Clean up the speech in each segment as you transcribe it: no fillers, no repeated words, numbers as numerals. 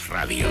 Es Radio.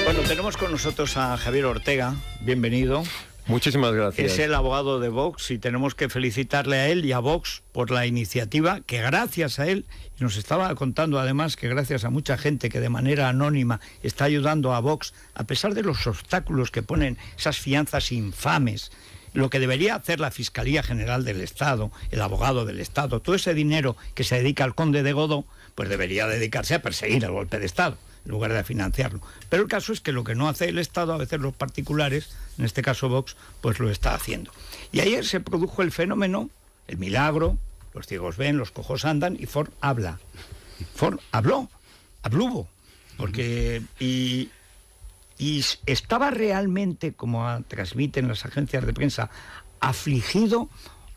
Bueno, tenemos con nosotros a Javier Ortega. Bienvenido. Muchísimas gracias. Es el abogado de Vox y tenemos que felicitarle a él y a Vox por la iniciativa que gracias a él, y nos estaba contando además que gracias a mucha gente que de manera anónima está ayudando a Vox, a pesar de los obstáculos que ponen esas fianzas infames, lo que debería hacer la Fiscalía General del Estado, el abogado del Estado, todo ese dinero que se dedica al conde de Godó, pues debería dedicarse a perseguir el golpe de Estado, en lugar de financiarlo. Pero el caso es que lo que no hace el Estado, a veces los particulares, en este caso Vox, pues lo está haciendo. Y ayer se produjo el fenómeno, el milagro, los ciegos ven, los cojos andan, y Ford habla. Ford habló, porque... Y estaba realmente, como transmiten las agencias de prensa, afligido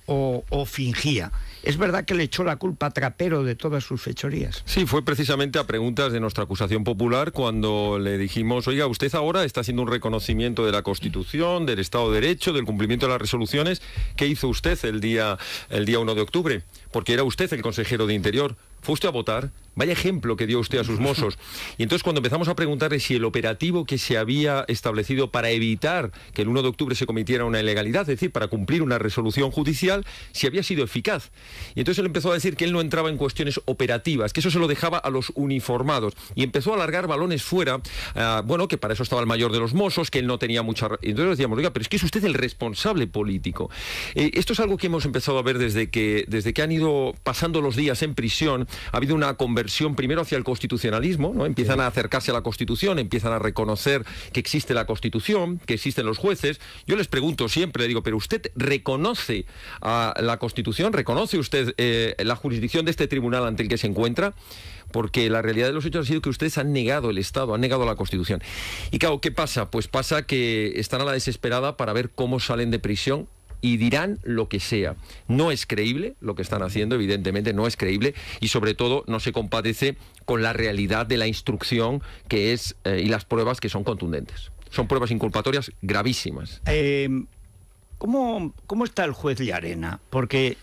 o fingía. ¿Es verdad que le echó la culpa a Trapero de todas sus fechorías? Sí, fue precisamente a preguntas de nuestra acusación popular cuando le dijimos, oiga, usted ahora está haciendo un reconocimiento de la Constitución, del Estado de Derecho, del cumplimiento de las resoluciones. ¿Qué hizo usted el día 1 de octubre? Porque era usted el consejero de Interior. ¿Fue usted a votar? Vaya ejemplo que dio usted a sus mozos. Y entonces cuando empezamos a preguntarle si el operativo que se había establecido para evitar que el 1 de octubre se cometiera una ilegalidad, es decir, para cumplir una resolución judicial, si había sido eficaz. Y entonces él empezó a decir que él no entraba en cuestiones operativas, que eso se lo dejaba a los uniformados. Y empezó a alargar balones fuera, que para eso estaba el mayor de los mozos, que él no tenía mucha... Y entonces decíamos, oiga, pero es que es usted el responsable político. Esto es algo que hemos empezado a ver desde que han ido pasando los días en prisión. Ha habido una conversión primero hacia el constitucionalismo, ¿no? Empiezan a acercarse a la Constitución, empiezan a reconocer que existe la Constitución, que existen los jueces. Yo les pregunto siempre, le digo, ¿pero usted reconoce a la Constitución? ¿Reconoce usted la jurisdicción de este tribunal ante el que se encuentra? Porque la realidad de los hechos ha sido que ustedes han negado el Estado, han negado la Constitución. Y claro, ¿qué pasa? Pues pasa que están a la desesperada para ver cómo salen de prisión y dirán lo que sea. No es creíble lo que están haciendo, evidentemente no es creíble, y sobre todo no se compadece con la realidad de la instrucción que es y las pruebas que son contundentes. Son pruebas inculpatorias gravísimas. ¿Cómo está el juez Llarena? Porque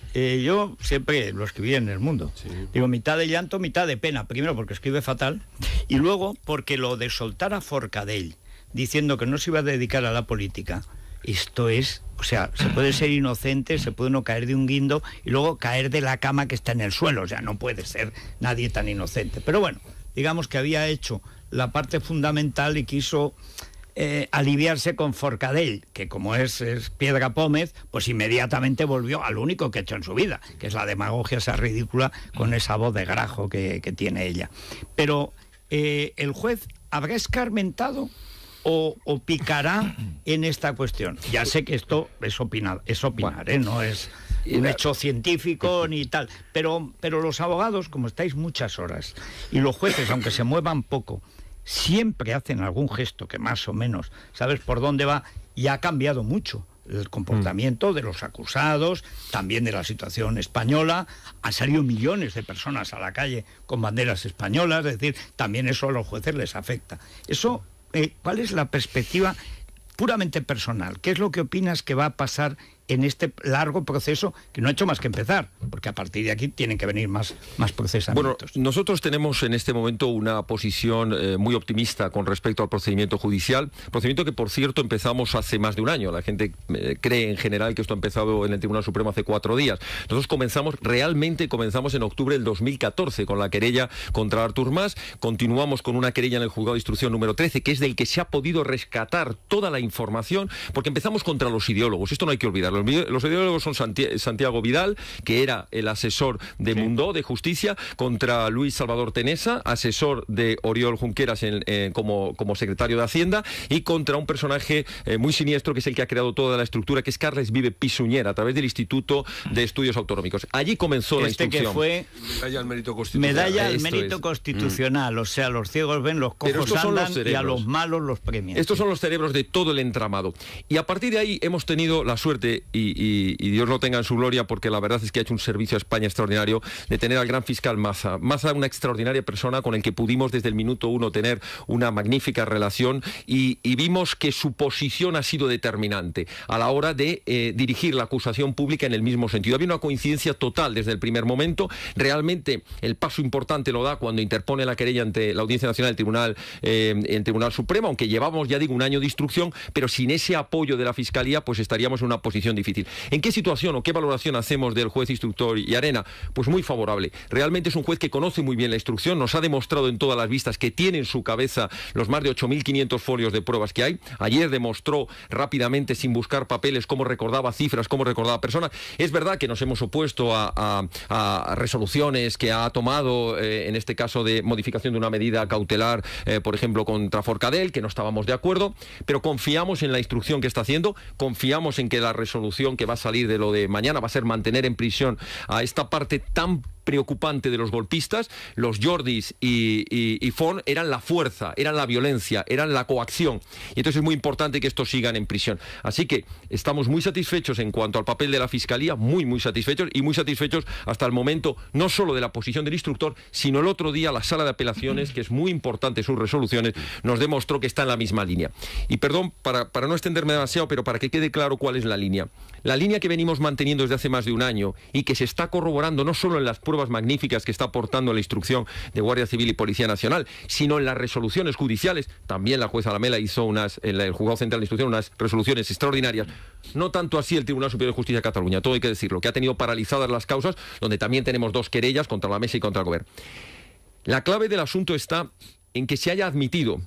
yo siempre lo escribí en El Mundo. Sí. Digo, mitad de llanto, mitad de pena. Primero porque escribe fatal, y luego porque lo de soltar a Forcadell diciendo que no se iba a dedicar a la política, esto es... O sea, se puede ser inocente, se puede uno caer de un guindo y luego caer de la cama que está en el suelo. O sea, no puede ser nadie tan inocente. Pero bueno, digamos que había hecho la parte fundamental y quiso aliviarse con Forcadell, que como es Piedra Pómez, pues inmediatamente volvió a lo único que ha hecho en su vida, que es la demagogia esa ridícula con esa voz de grajo que tiene ella. Pero el juez habrá escarmentado o picará en esta cuestión. Ya sé que esto es opinar, no es un hecho científico ni tal, pero los abogados, como estáis muchas horas, y los jueces, aunque se muevan poco, siempre hacen algún gesto que más o menos sabes por dónde va, y ha cambiado mucho el comportamiento de los acusados, también de la situación española. Han salido millones de personas a la calle con banderas españolas, es decir, también eso a los jueces les afecta. Eso... ¿cuál es la perspectiva puramente personal? ¿Qué es lo que opinas que va a pasar en este largo proceso que no ha hecho más que empezar? Porque a partir de aquí tienen que venir más procesamientos. Bueno, nosotros tenemos en este momento una posición muy optimista con respecto al procedimiento judicial, procedimiento que, por cierto, empezamos hace más de un año. La gente cree en general que esto ha empezado en el Tribunal Supremo hace 4 días. Nosotros realmente comenzamos en octubre del 2014 con la querella contra Artur Mas, continuamos con una querella en el Juzgado de Instrucción número 13, que es del que se ha podido rescatar toda la información, porque empezamos contra los ideólogos. Esto no hay que olvidarlo. Los ideólogos son Santiago Vidal, que era el asesor de Mundó, de Justicia, contra Luis Salvador Tenesa, asesor de Oriol Junqueras como secretario de Hacienda, y contra un personaje muy siniestro, que es el que ha creado toda la estructura, que es Carles Vive Pisuñera, a través del Instituto de Estudios Autonómicos. Allí comenzó la instrucción. Que fue medalla al mérito constitucional. Medalla al mérito constitucional. O sea, los ciegos ven, los cojos andan, y a los malos los premian. Estos son los cerebros de todo el entramado. Y a partir de ahí hemos tenido la suerte y Dios lo tenga en su gloria, porque la verdad es que ha hecho un servicio a España extraordinario, de tener al gran fiscal Maza. Maza, una extraordinaria persona con el que pudimos desde el minuto uno tener una magnífica relación y vimos que su posición ha sido determinante a la hora de dirigir la acusación pública en el mismo sentido. Había una coincidencia total desde el primer momento. Realmente el paso importante lo da cuando interpone la querella ante la Audiencia Nacional el Tribunal Supremo, aunque llevamos, ya digo, un año de instrucción, pero sin ese apoyo de la Fiscalía pues estaríamos en una posición difícil. ¿En qué situación o qué valoración hacemos del juez instructor Llarena? Pues muy favorable. Realmente es un juez que conoce muy bien la instrucción, nos ha demostrado en todas las vistas que tiene en su cabeza los más de 8.500 folios de pruebas que hay. Ayer demostró rápidamente, sin buscar papeles, cómo recordaba cifras, cómo recordaba personas. Es verdad que nos hemos opuesto a resoluciones que ha tomado, en este caso de modificación de una medida cautelar, por ejemplo, contra Forcadell, que no estábamos de acuerdo, pero confiamos en la instrucción que está haciendo, confiamos en que la resolución que va a salir de lo de mañana va a ser mantener en prisión a esta parte tan preocupante de los golpistas. Los Jordis y Font eran la fuerza, eran la violencia, eran la coacción, y entonces es muy importante que estos sigan en prisión. Así que estamos muy satisfechos en cuanto al papel de la Fiscalía, muy satisfechos, y muy satisfechos hasta el momento, no solo de la posición del instructor, sino el otro día la Sala de Apelaciones, que es muy importante sus resoluciones, nos demostró que está en la misma línea. Y perdón, para no extenderme demasiado, pero para que quede claro cuál es la línea. La línea que venimos manteniendo desde hace más de un año y que se está corroborando no solo en las pruebas magníficas que está aportando la instrucción de Guardia Civil y Policía Nacional, sino en las resoluciones judiciales. También la jueza Lamela hizo en el Juzgado Central de Instrucción unas resoluciones extraordinarias. No tanto así el Tribunal Superior de Justicia de Cataluña, todo hay que decirlo, que ha tenido paralizadas las causas, donde también tenemos 2 querellas contra la Mesa y contra el Gobierno. La clave del asunto está en que se haya admitido,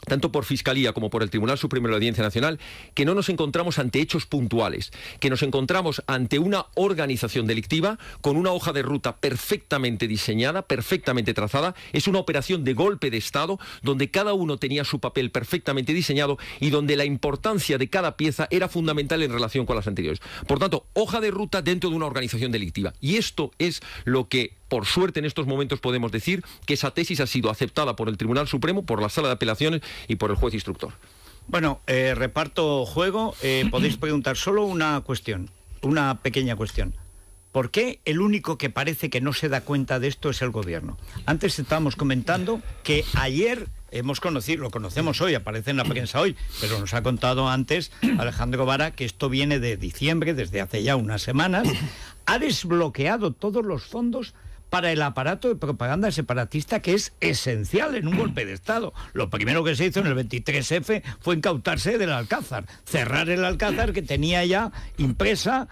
tanto por Fiscalía como por el Tribunal Supremo de la Audiencia Nacional, que no nos encontramos ante hechos puntuales, que nos encontramos ante una organización delictiva con una hoja de ruta perfectamente diseñada, perfectamente trazada. Es una operación de golpe de Estado donde cada uno tenía su papel perfectamente diseñado y donde la importancia de cada pieza era fundamental en relación con las anteriores. Por tanto, hoja de ruta dentro de una organización delictiva. Y esto es lo que, por suerte, en estos momentos podemos decir que esa tesis ha sido aceptada por el Tribunal Supremo, por la Sala de Apelaciones y por el juez instructor. Bueno, reparto juego. Podéis preguntar solo una cuestión, una pequeña cuestión. ¿Por qué el único que parece que no se da cuenta de esto es el Gobierno? Antes estábamos comentando que ayer lo conocemos hoy, aparece en la prensa hoy, pero nos ha contado antes Alejandro Vara que esto viene de diciembre, desde hace ya unas semanas. Ha desbloqueado todos los fondos para el aparato de propaganda separatista, que es esencial en un golpe de Estado. Lo primero que se hizo en el 23F fue incautarse del Alcázar, cerrar el Alcázar, que tenía ya impresa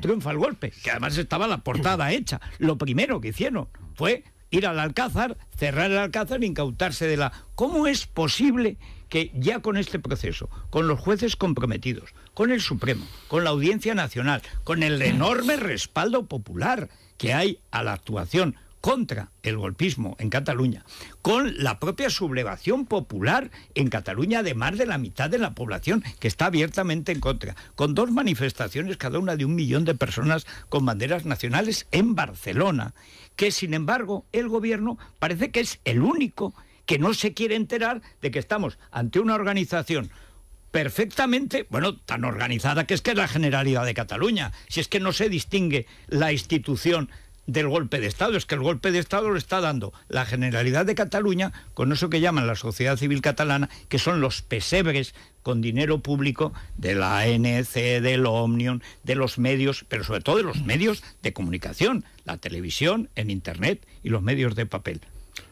Triunfa el golpe, que además estaba la portada hecha. Lo primero que hicieron fue ir al Alcázar, cerrar el Alcázar e incautarse de la... ¿Cómo es posible que ya con este proceso, con los jueces comprometidos, con el Supremo, con la Audiencia Nacional, con el enorme respaldo popular que hay a la actuación contra el golpismo en Cataluña, con la propia sublevación popular en Cataluña de más de la mitad de la población que está abiertamente en contra, con 2 manifestaciones, cada una de 1 millón de personas con banderas nacionales en Barcelona, que sin embargo el Gobierno parece que es el único que no se quiere enterar de que estamos ante una organización perfectamente, bueno, tan organizada que es la Generalidad de Cataluña. Si es que no se distingue la institución del golpe de Estado, es que el golpe de Estado lo está dando la Generalidad de Cataluña con eso que llaman la sociedad civil catalana, que son los pesebres con dinero público de la ANC, del Òmnium, de los medios, pero sobre todo de los medios de comunicación, la televisión, en Internet y los medios de papel.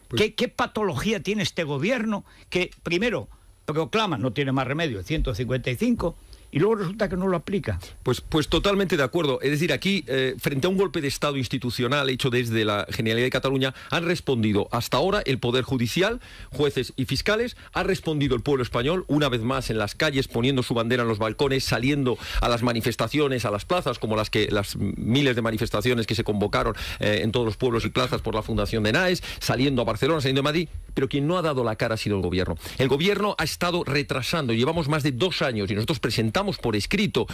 Pues... ¿Qué patología tiene este gobierno que primero proclama, no tiene más remedio, el 155, y luego resulta que no lo aplica? Pues totalmente de acuerdo. Es decir, aquí, frente a un golpe de Estado institucional hecho desde la Generalidad de Cataluña, han respondido hasta ahora el Poder Judicial, jueces y fiscales, ha respondido el pueblo español, una vez más en las calles, poniendo su bandera en los balcones, saliendo a las manifestaciones, a las plazas, como las miles de manifestaciones que se convocaron en todos los pueblos y plazas por la Fundación de Naes, saliendo a Barcelona, saliendo a Madrid. pero quien no ha dado la cara ha sido el gobierno. El gobierno ha estado retrasando, llevamos más de 2 años y nosotros presentamos por escrito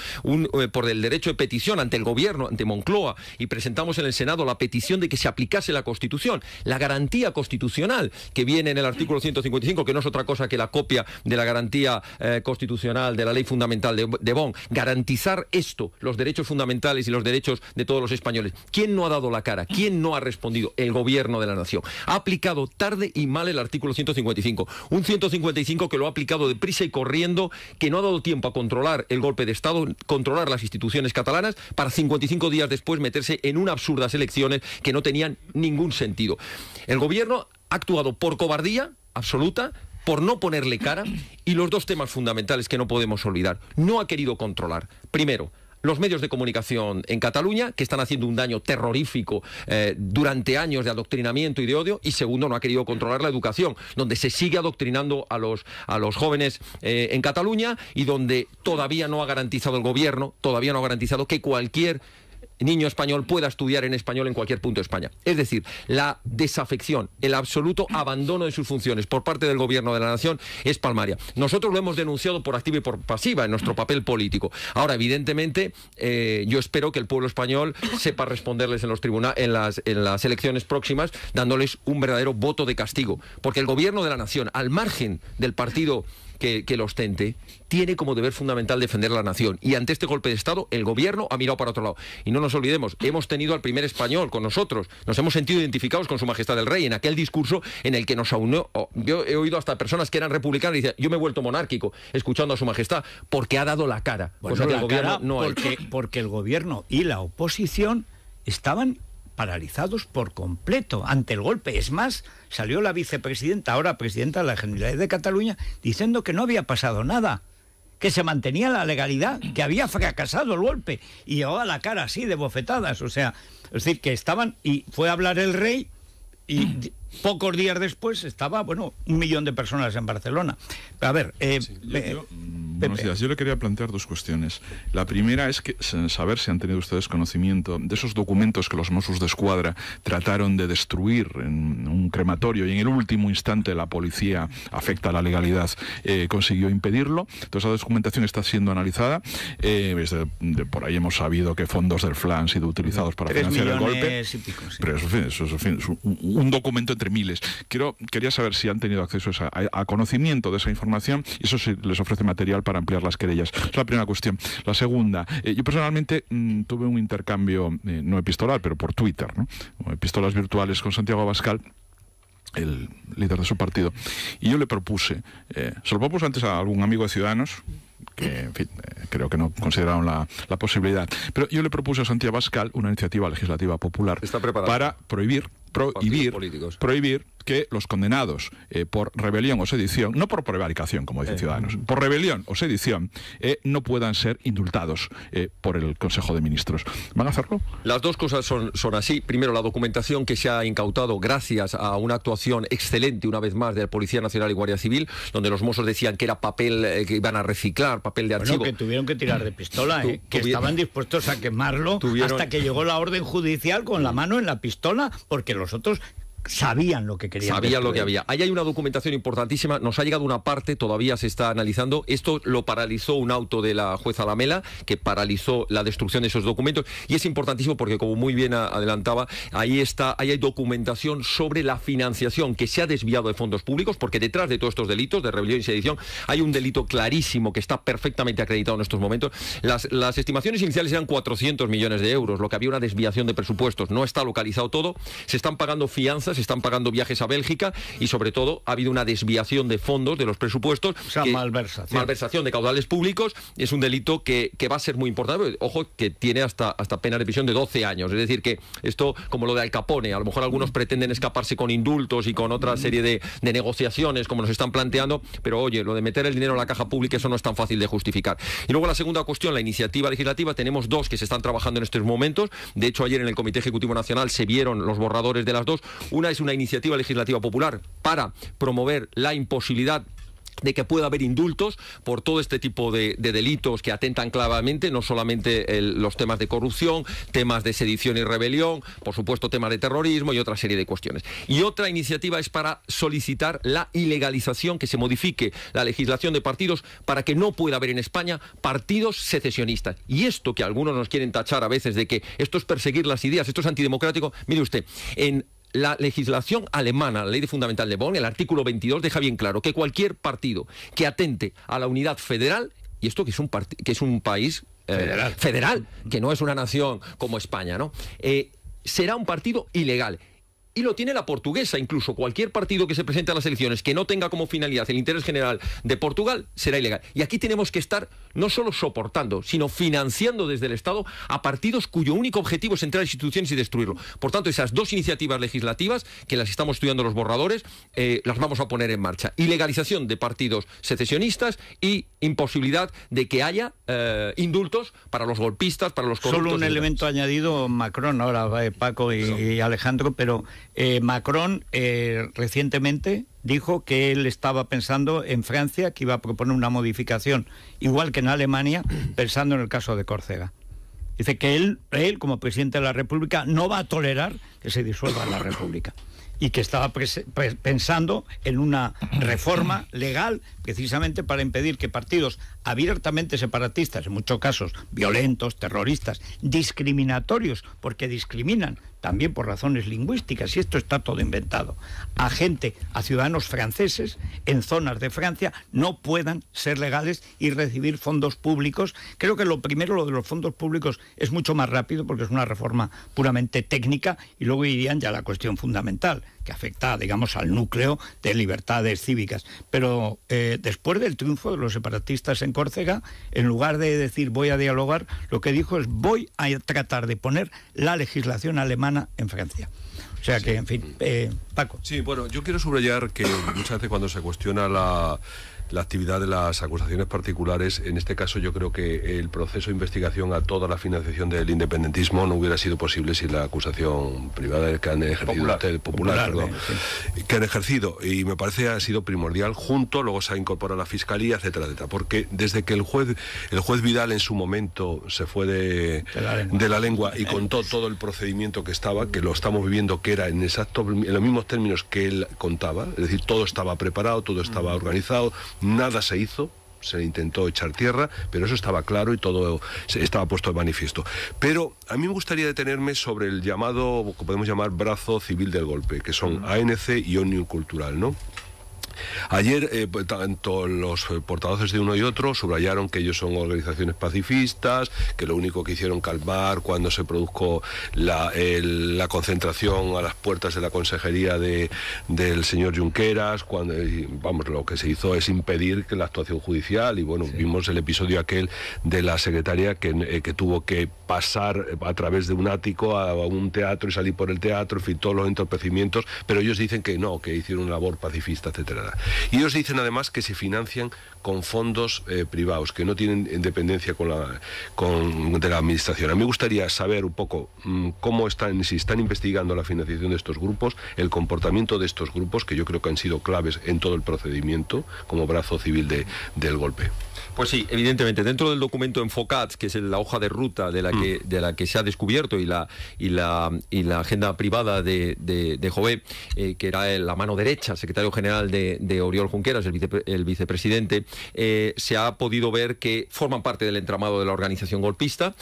por el derecho de petición ante el gobierno, ante Moncloa, y presentamos en el Senado la petición de que se aplicase la Constitución, la garantía constitucional que viene en el artículo 155, que no es otra cosa que la copia de la garantía constitucional de la ley fundamental de Bonn, garantizar esto, los derechos fundamentales y los derechos de todos los españoles. ¿Quién no ha dado la cara? ¿Quién no ha respondido? El gobierno de la nación. Ha aplicado tarde y mal el artículo 155, un 155 que lo ha aplicado deprisa y corriendo, que no ha dado tiempo a controlar el golpe de Estado, controlar las instituciones catalanas, para 55 días después meterse en unas absurdas elecciones que no tenían ningún sentido. El gobierno ha actuado por cobardía absoluta, por no ponerle cara, y los 2 temas fundamentales que no podemos olvidar. No ha querido controlar, primero, los medios de comunicación en Cataluña, que están haciendo un daño terrorífico durante años de adoctrinamiento y de odio, y segundo, no ha querido controlar la educación, donde se sigue adoctrinando a los jóvenes en Cataluña, y donde todavía no ha garantizado el gobierno, todavía no ha garantizado que cualquier niño español pueda estudiar en español en cualquier punto de España. Es decir, la desafección, el absoluto abandono de sus funciones por parte del gobierno de la nación es palmaria. Nosotros lo hemos denunciado por activa y por pasiva en nuestro papel político. Ahora, evidentemente, yo espero que el pueblo español sepa responderles en los en las elecciones próximas, dándoles un verdadero voto de castigo. Porque el gobierno de la nación, al margen del partido que lo ostente, tiene como deber fundamental defender a la nación. Y ante este golpe de Estado, el gobierno ha mirado para otro lado. Y no nos olvidemos, hemos tenido al primer español con nosotros. Nos hemos sentido identificados con Su Majestad el Rey en aquel discurso en el que nos aunó. Yo he oído hasta personas que eran republicanas y dicen, yo me he vuelto monárquico escuchando a Su Majestad, porque ha dado la cara. Bueno, cosa que el gobierno no ha hecho. Porque el gobierno y la oposición estaban paralizados por completo ante el golpe. Es más, salió la vicepresidenta, ahora presidenta de la Generalidad de Cataluña, diciendo que no había pasado nada, que se mantenía la legalidad, que había fracasado el golpe, y llevaba la cara así de bofetadas. O sea, es decir, que estaban, y fue a hablar el rey, y pocos días después estaba, 1 millón de personas en Barcelona. A ver, buenos días. Yo le quería plantear 2 cuestiones. La primera es que saber si han tenido ustedes conocimiento de esos documentos que los Mossos d'Esquadra trataron de destruir en un crematorio, y en el último instante la policía, afecta a la legalidad, consiguió impedirlo. Entonces esa documentación está siendo analizada. Por ahí hemos sabido que fondos del FLA han sido utilizados para financiar el golpe. Pico, sí. Pero eso es un documento entre miles. Quería saber si han tenido acceso a conocimiento de esa información, y eso sí les ofrece material para ampliar las querellas. Es la primera cuestión. La segunda, yo personalmente tuve un intercambio, no epistolar, pero por Twitter, ¿no? Epístolas virtuales con Santiago Abascal, el líder de su partido, y yo le propuse, se lo propuse antes a algún amigo de Ciudadanos, que, en fin, creo que no consideraron la posibilidad, pero yo le propuse a Santiago Abascal una iniciativa legislativa popular para prohibir que los condenados por rebelión o sedición, no por prevaricación, como dice Ciudadanos, por rebelión o sedición, no puedan ser indultados por el Consejo de Ministros. ¿Van a hacerlo? Las 2 cosas son así. Primero, la documentación que se ha incautado gracias a una actuación excelente, una vez más, de la Policía Nacional y Guardia Civil, donde los Mossos decían que era papel que iban a reciclar, papel de archivo. Que tuvieron que tirar de pistola, que estaban dispuestos a quemarlo hasta que llegó la orden judicial con la mano en la pistola, porque los otros sabían lo que querían. Sabían lo que había. Ahí hay una documentación importantísima. Nos ha llegado una parte, todavía se está analizando. Esto lo paralizó un auto de la jueza Lamela, que paralizó la destrucción de esos documentos. Y es importantísimo porque, como muy bien adelantaba, ahí hay documentación sobre la financiación que se ha desviado de fondos públicos, porque detrás de todos estos delitos de rebelión y sedición hay un delito clarísimo que está perfectamente acreditado en estos momentos. Las estimaciones iniciales eran 400 millones de euros, lo que había una desviación de presupuestos. No está localizado todo. Se están pagando fianzas, se están pagando viajes a Bélgica, y sobre todo ha habido una desviación de fondos de los presupuestos. O sea, malversación de caudales públicos. Es un delito que va a ser muy importante. Ojo, que tiene hasta pena de prisión de 12 años. Es decir, que esto, como lo de Al Capone, a lo mejor algunos pretenden escaparse con indultos y con otra serie de negociaciones, como nos están planteando, pero oye, lo de meter el dinero en la caja pública, eso no es tan fácil de justificar. Y luego la segunda cuestión, la iniciativa legislativa. Tenemos 2 que se están trabajando en estos momentos. De hecho, ayer en el Comité Ejecutivo Nacional se vieron los borradores de las 2. Una es una iniciativa legislativa popular para promover la imposibilidad de que pueda haber indultos por todo este tipo de delitos que atentan claramente, no solamente los temas de corrupción, temas de sedición y rebelión, por supuesto temas de terrorismo y otra serie de cuestiones. Y otra iniciativa es para solicitar la ilegalización, que se modifique la legislación de partidos para que no pueda haber en España partidos secesionistas. Y esto que algunos nos quieren tachar a veces de que esto es perseguir las ideas, esto es antidemocrático, mire usted, en la legislación alemana, la ley fundamental de Bonn, el artículo 22 deja bien claro que cualquier partido que atente a la unidad federal, y esto que es un país federal, que no es una nación como España, ¿no? Será un partido ilegal. Y lo tiene la portuguesa, incluso cualquier partido que se presente a las elecciones que no tenga como finalidad el interés general de Portugal será ilegal. Y aquí tenemos que estar no solo soportando, sino financiando desde el Estado a partidos cuyo único objetivo es entrar a instituciones y destruirlo. Por tanto, esas dos iniciativas legislativas, que las estamos estudiando los borradores, las vamos a poner en marcha. Ilegalización de partidos secesionistas y imposibilidad de que haya indultos para los golpistas, para los corruptos. Solo un elemento añadido, Macron, ahora Paco y Alejandro, pero Macron recientemente dijo que él estaba pensando en Francia, que iba a proponer una modificación, igual que en Alemania, pensando en el caso de Córcega. Dice que él como presidente de la República, no va a tolerar que se disuelva la República. Y que estaba pensando en una reforma legal precisamente para impedir que partidos abiertamente separatistas, en muchos casos violentos, terroristas, discriminatorios, porque discriminan también por razones lingüísticas, y esto está todo inventado, a ciudadanos franceses en zonas de Francia, no puedan ser legales y recibir fondos públicos. Creo que lo primero, lo de los fondos públicos, es mucho más rápido porque es una reforma puramente técnica, y luego irían ya a la cuestión fundamental, que afecta, digamos, al núcleo de libertades cívicas. Pero después del triunfo de los separatistas en Córcega, en lugar de decir voy a dialogar, lo que dijo es voy a tratar de poner la legislación alemana en Francia. O sea que, en fin, Paco. Sí, bueno, yo quiero subrayar que muchas veces cuando se cuestiona la actividad de las acusaciones particulares, en este caso yo creo que el proceso de investigación a toda la financiación del independentismo no hubiera sido posible sin la acusación privada que han ejercido popular, que han ejercido, y me parece ha sido primordial, luego se ha incorporado la Fiscalía, etcétera, etcétera, porque desde que el juez Vidal en su momento se fue de la lengua y contó todo el procedimiento que estaba, que lo estamos viviendo, que era en los mismos términos que él contaba, es decir, todo estaba preparado, todo estaba organizado, nada se hizo, se intentó echar tierra, pero eso estaba claro y todo estaba puesto de manifiesto. Pero a mí me gustaría detenerme sobre el llamado, que podemos llamar brazo civil del golpe, que son ANC y Òmnium Cultural, ¿no? Ayer, tanto los portavoces de uno y otro subrayaron que ellos son organizaciones pacifistas, que lo único que hicieron calmar cuando se produjo la concentración a las puertas de la consejería del señor Junqueras, cuando, vamos, lo que se hizo es impedir que la actuación judicial, y bueno, vimos el episodio aquel de la secretaria que tuvo que pasar a través de un ático a un teatro y salir por el teatro, en fin, todos los entorpecimientos, pero ellos dicen que no, que hicieron una labor pacifista, etcétera. Y ellos dicen además que se financian con fondos privados, que no tienen independencia de la administración. A mí me gustaría saber un poco si están investigando la financiación de estos grupos, el comportamiento de estos grupos, que yo creo que han sido claves en todo el procedimiento como brazo civil del golpe. Pues sí, evidentemente, dentro del documento Enfocats, que es la hoja de ruta de la que se ha descubierto, y la agenda privada de Jové, que era la mano derecha, secretario general de Oriol Junqueras, el vicepresidente, se ha podido ver que forman parte del entramado de la organización golpista,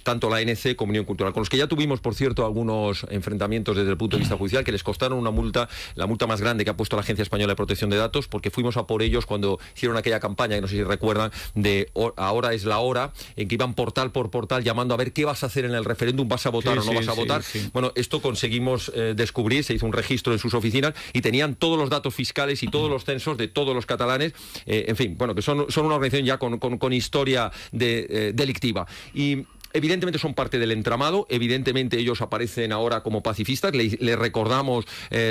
tanto la ANC como Òmnium Cultural, con los que ya tuvimos, por cierto, algunos enfrentamientos desde el punto de vista judicial, que les costaron una multa, la multa más grande que ha puesto la Agencia Española de Protección de Datos, porque fuimos a por ellos cuando hicieron aquella campaña, que no sé si recuerdan, de ahora es la hora, en que iban portal por portal llamando a ver qué vas a hacer en el referéndum, vas a votar o no vas a votar. Sí. Bueno, esto conseguimos descubrir, se hizo un registro en sus oficinas y tenían todos los datos fiscales y todos los censos de todos los catalanes, en fin, bueno, que son una organización ya con historia delictiva. Y evidentemente son parte del entramado, evidentemente ellos aparecen ahora como pacifistas, le recordamos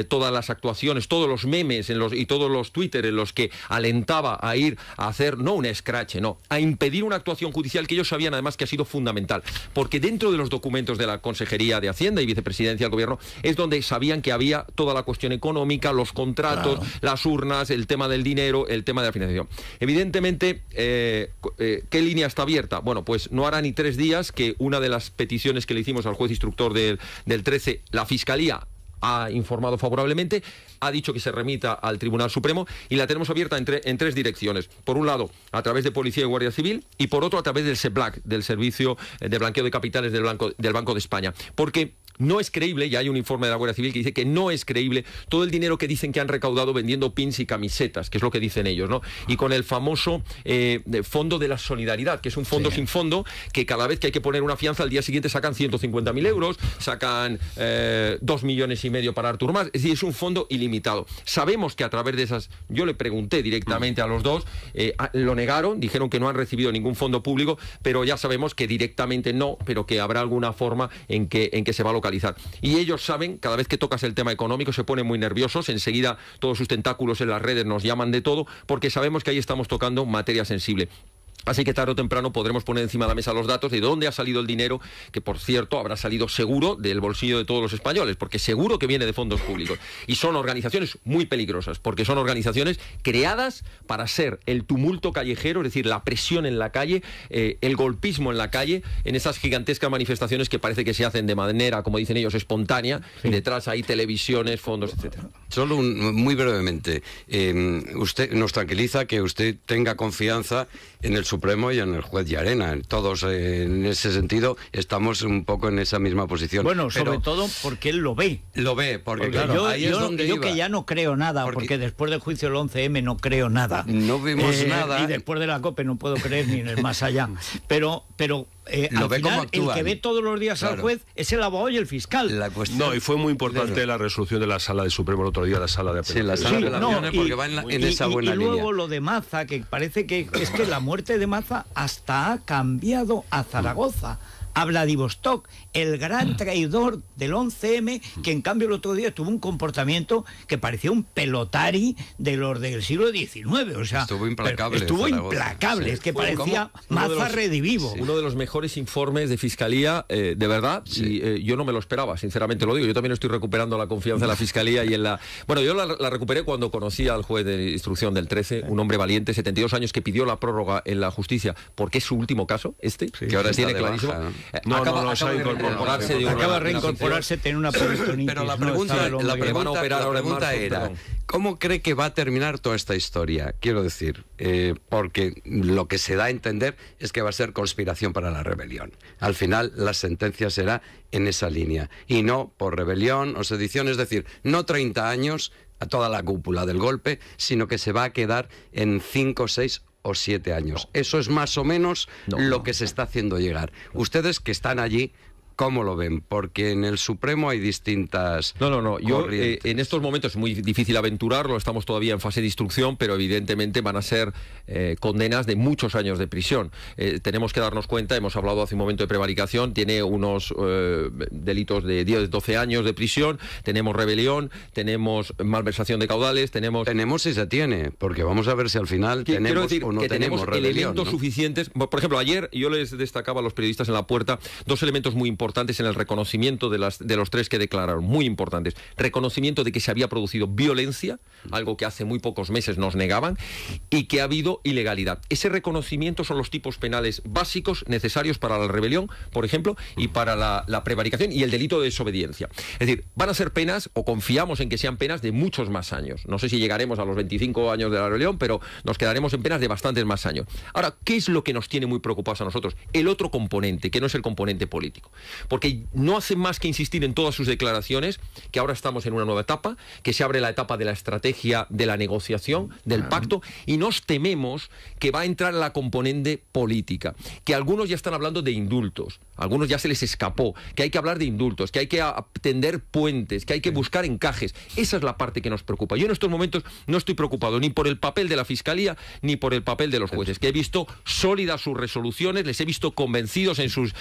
todas las actuaciones, todos los memes y todos los Twitter en los que alentaba a ir a hacer, no un escrache, no, a impedir una actuación judicial que ellos sabían además que ha sido fundamental, porque dentro de los documentos de la Consejería de Hacienda y Vicepresidencia del Gobierno es donde sabían que había toda la cuestión económica, los contratos, claro, las urnas, el tema del dinero, el tema de la financiación. Evidentemente, ¿qué línea está abierta? Bueno, pues no hará ni 3 días que una de las peticiones que le hicimos al juez instructor del 13, la Fiscalía ha informado favorablemente, ha dicho que se remita al Tribunal Supremo y la tenemos abierta en 3 direcciones. Por un lado, a través de Policía y Guardia Civil, y por otro, a través del SEBLAC, del Servicio de Blanqueo de Capitales del Banco de España. Porque no es creíble, ya hay un informe de la Guardia Civil que dice que no es creíble todo el dinero que dicen que han recaudado vendiendo pins y camisetas, que es lo que dicen ellos, ¿no? Y con el famoso Fondo de la Solidaridad, que es un fondo sin fondo, que cada vez que hay que poner una fianza, al día siguiente sacan 150.000 euros, sacan 2,5 millones para Artur Mas, es decir, es un fondo ilimitado. Sabemos que a través de esas, yo le pregunté directamente a los dos, lo negaron, dijeron que no han recibido ningún fondo público, pero ya sabemos que directamente no, pero que habrá alguna forma en que se va a localizar. Y ellos saben, cada vez que tocas el tema económico se ponen muy nerviosos, enseguida todos sus tentáculos en las redes nos llaman de todo, porque sabemos que ahí estamos tocando materia sensible. Así que tarde o temprano podremos poner encima de la mesa los datos de dónde ha salido el dinero, que por cierto habrá salido seguro del bolsillo de todos los españoles, porque seguro que viene de fondos públicos. Y son organizaciones muy peligrosas, porque son organizaciones creadas para ser el tumulto callejero, es decir, la presión en la calle, el golpismo en la calle, en esas gigantescas manifestaciones que parece que se hacen de manera, como dicen ellos, espontánea. Sí. Detrás hay televisiones, fondos, etcétera. Solo muy brevemente, usted nos tranquiliza que usted tenga confianza en el Supremo y en el juez Llarena. Todos en ese sentido estamos un poco en esa misma posición. Bueno, sobre todo porque él lo ve. Lo ve, porque claro, ahí es donde yo que ya no creo nada, porque después del juicio del 11M no creo nada. No vimos nada. Y después de la COPE no puedo creer ni en el más allá. Pero al final, el que ve todos los días al juez es el abogado y el fiscal. No, y fue muy importante la resolución de la Sala del Supremo el otro día, la Sala de Apelaciones. Sí, la Sala de Apelaciones, porque va en esa buena línea. Y luego lo de Maza, que parece que es que la muerte de Maza hasta ha cambiado a Zaragoza, a Vladivostok, el gran traidor del 11M, que en cambio el otro día tuvo un comportamiento que parecía un pelotari de los del siglo XIX. O sea, estuvo implacable. Sí. Es que parecía Maza redivivo. Sí. Uno de los mejores informes de Fiscalía, de verdad, sí. Y yo no me lo esperaba, sinceramente lo digo. Yo también estoy recuperando la confianza en la Fiscalía y en la... Bueno, yo la recuperé cuando conocí al juez de instrucción del 13, un hombre valiente, 72 años, que pidió la prórroga en la justicia, porque es su último caso, que ahora tiene clarísimo. Baja, ¿no? Acaba de reincorporarse, tiene una peritonitis. Pero la pregunta era, ¿cómo cree que va a terminar toda esta historia? Quiero decir, porque lo que se da a entender es que va a ser conspiración para la rebelión. Al final, la sentencia será en esa línea, y no por rebelión o sedición, es decir, no 30 años a toda la cúpula del golpe, sino que se va a quedar en 5, 6 o 7 años. Eso es más o menos lo que se está haciendo llegar. Ustedes que están allí, ¿cómo lo ven? Porque en el Supremo hay distintas Yo en estos momentos es muy difícil aventurarlo, estamos todavía en fase de instrucción, pero evidentemente van a ser condenas de muchos años de prisión. Tenemos que darnos cuenta, hemos hablado hace un momento de prevaricación, tiene unos delitos de 10-12 años de prisión, tenemos rebelión, tenemos malversación de caudales, tenemos si se tiene, porque vamos a ver si al final tenemos o no tenemos rebelión, elementos suficientes. Por ejemplo, ayer yo les destacaba a los periodistas en la puerta 2 elementos muy importantes en el reconocimiento de los 3 que declararon, muy importantes. Reconocimiento de que se había producido violencia, algo que hace muy pocos meses nos negaban, y que ha habido ilegalidad. Ese reconocimiento son los tipos penales básicos necesarios para la rebelión, por ejemplo, y para la prevaricación y el delito de desobediencia. Es decir, van a ser penas, o confiamos en que sean penas, de muchos más años. No sé si llegaremos a los 25 años de la rebelión, pero nos quedaremos en penas de bastantes más años. Ahora, ¿qué es lo que nos tiene muy preocupados a nosotros? El otro componente, que no es el componente político. porque no hace más que insistir en todas sus declaraciones que ahora estamos en una nueva etapa, que se abre la etapa de la estrategia, de la negociación, del pacto, y nos tememos que va a entrar la componente política, que algunos ya están hablando de indultos, a algunos ya se les escapó, que hay que hablar de indultos, que hay que tender puentes, que hay que buscar encajes. Esa es la parte que nos preocupa. Yo en estos momentos no estoy preocupado ni por el papel de la Fiscalía ni por el papel de los jueces, que he visto sólidas sus resoluciones, les he visto convencidos en sus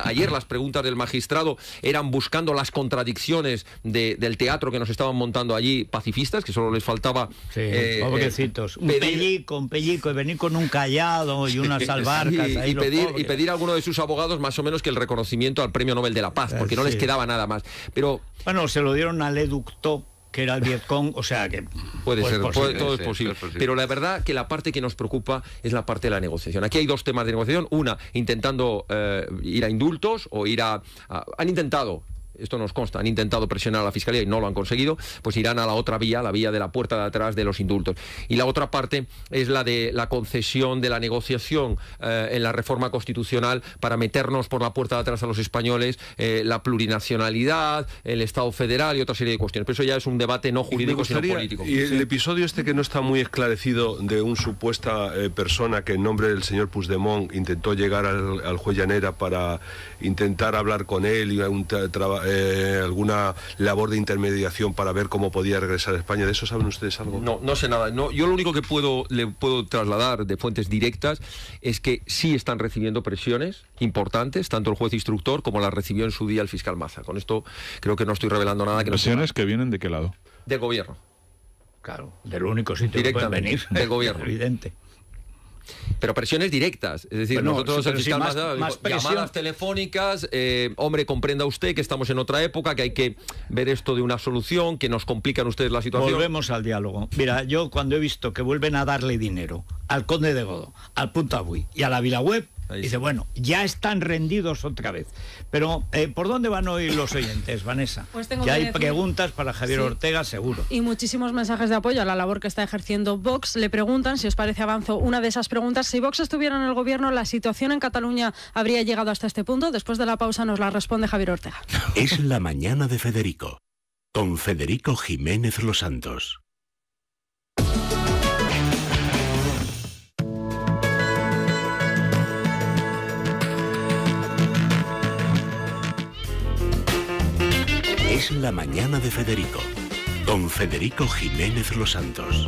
ayer las preguntas del magistrado eran buscando las contradicciones del teatro que nos estaban montando allí pacifistas, que solo les faltaba pobrecitos, un pellico y venir con un callado y unas albarcas y pedir a alguno de sus abogados más o menos que el reconocimiento al Premio Nobel de la Paz, porque no les quedaba nada más. Pero bueno, se lo dieron a Le Duc Tho, que era el Vietcong, o sea que puede ser, todo es posible. Pero la verdad que la parte que nos preocupa es la parte de la negociación. Aquí hay dos temas de negociación. Una, intentando ir a indultos o han intentado. Esto nos consta, han intentado presionar a la Fiscalía y no lo han conseguido, pues irán a la otra vía, la vía de la puerta de atrás de los indultos. Y la otra parte es la de la concesión de la negociación en la reforma constitucional para meternos por la puerta de atrás a los españoles, la plurinacionalidad, el Estado federal y otra serie de cuestiones. Pero eso ya es un debate no jurídico, sino político. Y el episodio este que no está muy esclarecido de una supuesta persona que en nombre del señor Puigdemont intentó llegar al juez Llanera para intentar hablar con él y alguna labor de intermediación para ver cómo podía regresar a España. ¿De eso saben ustedes algo? No sé nada. No, yo lo único que le puedo trasladar de fuentes directas es que sí están recibiendo presiones importantes, tanto el juez instructor como las recibió en su día el fiscal Maza. Con esto creo que no estoy revelando nada. ¿Presiones que vienen de qué lado? Del gobierno. Claro, del único sitio que pueden venir. Del gobierno. Evidente. Pero presiones directas, es decir, nosotros el fiscal más llamadas telefónicas, hombre, comprenda usted que estamos en otra época, que hay que ver esto de una solución, que nos complican ustedes la situación. Volvemos al diálogo. Mira, yo cuando he visto que vuelven a darle dinero al Conde de Godó, al Punto Avui y a la VilaWeb, dice, bueno, ya están rendidos otra vez. Pero, ¿por dónde van hoy los oyentes, Vanessa? Pues tengo que hay preguntas para Javier Ortega, seguro. Y muchísimos mensajes de apoyo a la labor que está ejerciendo Vox. Le preguntan, si os parece, avanzo una de esas preguntas. Si Vox estuviera en el gobierno, ¿la situación en Cataluña habría llegado hasta este punto? Después de la pausa nos la responde Javier Ortega. Es la mañana de Federico, con Federico Jiménez Los Santos. Es la mañana de Federico, con Federico Jiménez Los Santos.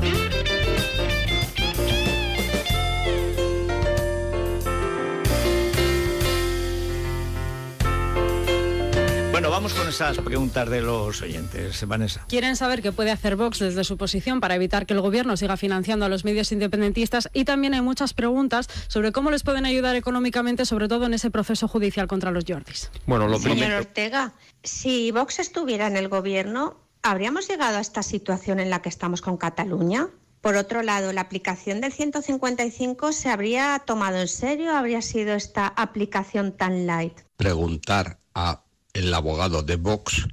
Bueno, vamos con esas preguntas de los oyentes, Vanessa. Quieren saber qué puede hacer Vox desde su posición para evitar que el gobierno siga financiando a los medios independentistas, y también hay muchas preguntas sobre cómo les pueden ayudar económicamente, sobre todo en ese proceso judicial contra los Jordis. Bueno, Señor Ortega, si Vox estuviera en el gobierno, ¿habríamos llegado a esta situación en la que estamos con Cataluña? Por otro lado, ¿la aplicación del 155 se habría tomado en serio? ¿Habría sido esta aplicación tan light? Preguntar a el abogado de Vox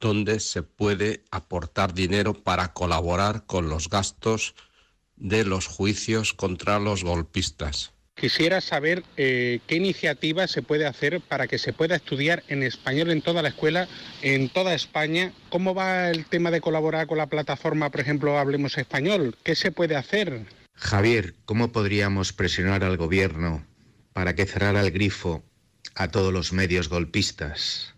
dónde se puede aportar dinero para colaborar con los gastos de los juicios contra los golpistas. Quisiera saber qué iniciativa se puede hacer para que se pueda estudiar en español en toda la escuela, en toda España. ¿Cómo va el tema de colaborar con la plataforma, por ejemplo, Hablemos Español? ¿Qué se puede hacer? Javier, ¿cómo podríamos presionar al gobierno para que cerrara el grifo a todos los medios golpistas?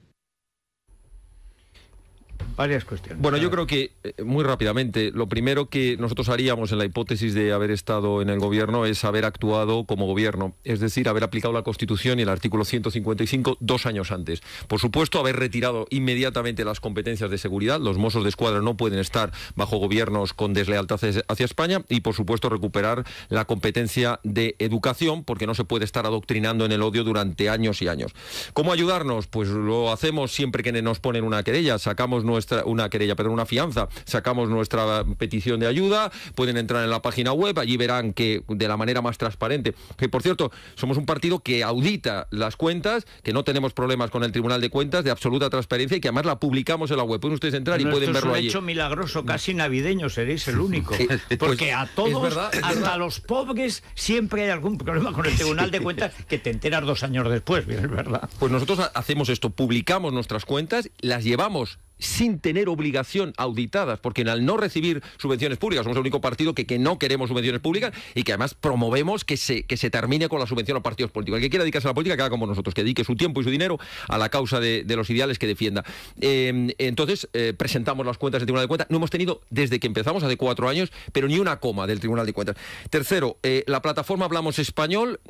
Varias cuestiones. Bueno, yo creo que, muy rápidamente, lo primero que nosotros haríamos en la hipótesis de haber estado en el gobierno es haber actuado como gobierno, es decir, haber aplicado la Constitución y el artículo 155 2 años antes. Por supuesto, haber retirado inmediatamente las competencias de seguridad. Los Mossos de Escuadra no pueden estar bajo gobiernos con deslealtad hacia España, y, por supuesto, recuperar la competencia de educación, porque no se puede estar adoctrinando en el odio durante años y años. ¿Cómo ayudarnos? Pues lo hacemos siempre que nos ponen una querella. Sacamos nuestra una fianza, sacamos nuestra petición de ayuda, pueden entrar en la página web, allí verán que de la manera más transparente, que por cierto, somos un partido que audita las cuentas, que no tenemos problemas con el Tribunal de Cuentas, de absoluta transparencia, y que además la publicamos en la web. Pueden ustedes entrar y pueden verlo allí. Es un hecho milagroso, casi navideño, seréis el único. Porque a todos, hasta los pobres, siempre hay algún problema con el Tribunal de Cuentas que te enteras 2 años después, bien, es verdad. Pues nosotros hacemos esto, publicamos nuestras cuentas, las llevamos sin tener obligación auditadas, porque al no recibir subvenciones públicas, somos el único partido que no queremos subvenciones públicas y que además promovemos que se termine con la subvención a los partidos políticos. El que quiera dedicarse a la política, que haga como nosotros, que dedique su tiempo y su dinero a la causa de los ideales que defienda. Entonces, presentamos las cuentas del Tribunal de Cuentas. No hemos tenido, desde que empezamos, hace 4 años, pero ni una coma del Tribunal de Cuentas. Tercero, la plataforma Hablamos Español,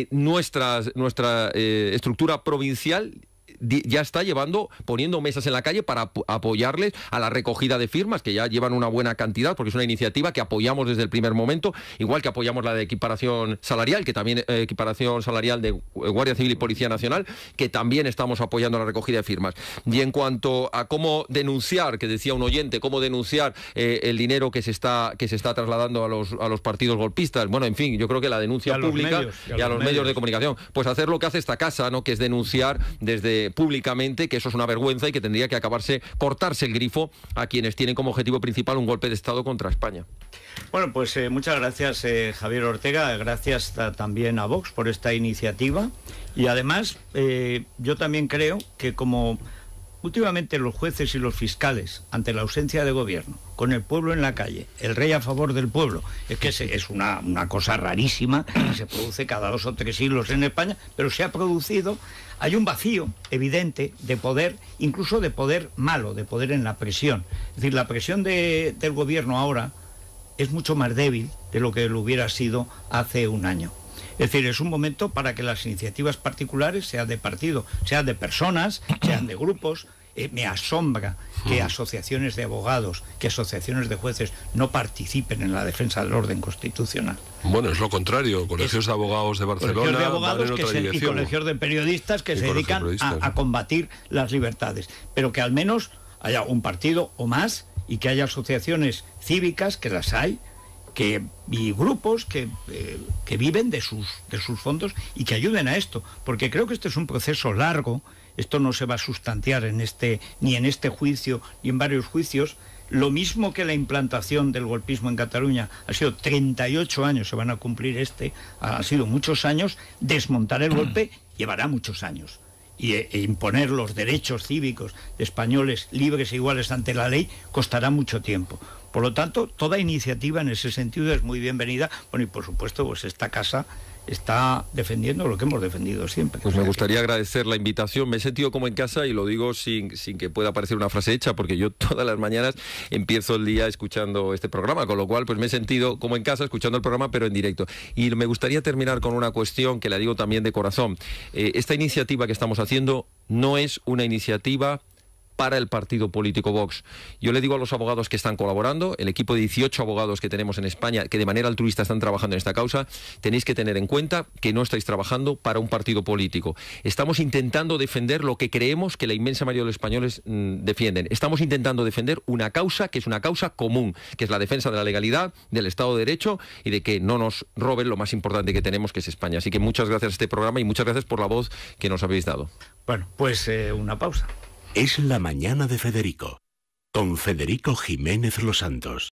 nuestra estructura provincial ya está poniendo mesas en la calle para apoyarles a la recogida de firmas, que ya llevan una buena cantidad, porque es una iniciativa que apoyamos desde el primer momento, igual que apoyamos la de equiparación salarial, que también equiparación salarial de Guardia Civil y Policía Nacional, que también estamos apoyando la recogida de firmas. Y en cuanto a cómo denunciar, que decía un oyente, cómo denunciar el dinero que se está trasladando a los partidos golpistas, bueno, en fin, yo creo que la denuncia pública y a los medios de comunicación, pues hacer lo que hace esta casa, ¿no?, que es denunciar públicamente, que eso es una vergüenza y que tendría que cortarse el grifo a quienes tienen como objetivo principal un golpe de Estado contra España. Bueno, pues muchas gracias, Javier Ortega, gracias también a Vox por esta iniciativa, y además yo también creo que como últimamente los jueces y los fiscales, ante la ausencia de gobierno, con el pueblo en la calle, el rey a favor del pueblo, es que es una cosa rarísima, que se produce cada 2 o 3 siglos en España, pero se ha producido. Hay un vacío evidente de poder, incluso de poder malo, de poder en la presión. Es decir, la presión del gobierno ahora es mucho más débil de lo que lo hubiera sido hace un año. Es decir, es un momento para que las iniciativas particulares, sean de partido, sean de personas, sean de grupos. Me asombra que asociaciones de abogados, que asociaciones de jueces no participen en la defensa del orden constitucional. Bueno, es lo contrario. Colegios de abogados de Barcelona, colegios de abogados van en otra dirección, y colegios de periodistas que se dedican a combatir las libertades. Pero que al menos haya un partido o más y que haya asociaciones cívicas, que las hay, y grupos que viven de sus fondos y que ayuden a esto. Porque creo que este es un proceso largo. Esto no se va a sustanciar ni en este juicio, ni en varios juicios. Lo mismo que la implantación del golpismo en Cataluña ha sido 38 años, se van a cumplir ha sido muchos años. Desmontar el golpe llevará muchos años. E imponer los derechos cívicos de españoles libres e iguales ante la ley costará mucho tiempo. Por lo tanto, toda iniciativa en ese sentido es muy bienvenida. Bueno, y por supuesto, pues esta casa está defendiendo lo que hemos defendido siempre. Pues me gustaría agradecer la invitación. Me he sentido como en casa, y lo digo sin que pueda parecer una frase hecha, porque yo todas las mañanas empiezo el día escuchando este programa, con lo cual pues me he sentido como en casa escuchando el programa, pero en directo. Y me gustaría terminar con una cuestión que la digo también de corazón. Esta iniciativa que estamos haciendo no es una iniciativa para el partido político Vox. Yo le digo a los abogados que están colaborando, el equipo de 18 abogados que tenemos en España, que de manera altruista están trabajando en esta causa, tenéis que tener en cuenta que no estáis trabajando para un partido político. Estamos intentando defender lo que creemos que la inmensa mayoría de los españoles defienden. Estamos intentando defender una causa que es una causa común, que es la defensa de la legalidad, del Estado de Derecho y de que no nos roben lo más importante que tenemos, que es España. Así que muchas gracias a este programa y muchas gracias por la voz que nos habéis dado. Bueno, pues una pausa. Es la mañana de Federico, con Federico Jiménez Los Santos.